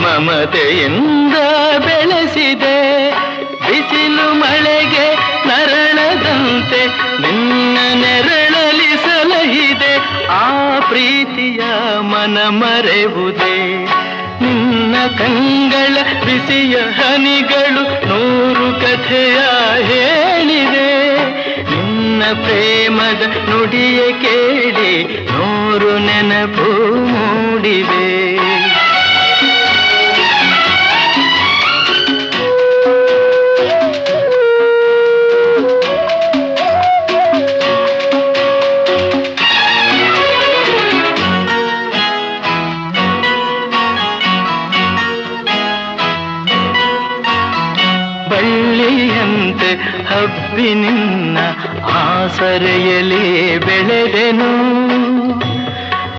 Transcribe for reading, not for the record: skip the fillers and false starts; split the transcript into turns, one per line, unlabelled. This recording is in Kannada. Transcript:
ಮಮತೆಯಿಂದ ಬೆಳೆಸಿದೆ ಬಿಸಿಲು ಮಳೆಗೆ ನರಳದಂತೆ ನಿನ್ನ ನೆರಳಲಿ ಸಲಹಿದೆ ಆ ಪ್ರೀತಿಯ ಮನ ಮರೆವುದೇ ನಿನ್ನ ಕಂಗಳ ಬಿಸಿಯ ಹನಿಗಳು 100 ಕಥೆಯ ಹೇಳಿದೆ ನಿನ್ನ ಪ್ರೇಮದ ನುಡಿಯ ಕೇಳಿ 100 ನೆನಪು ಮೂಡಿವೆ ಬಳ್ಳಿಯಂತೆ ಹಬ್ಬಿ ನಿನ್ನ ಆಸರೆಯಲ್ಲಿ ಬೆಳೆದೆನು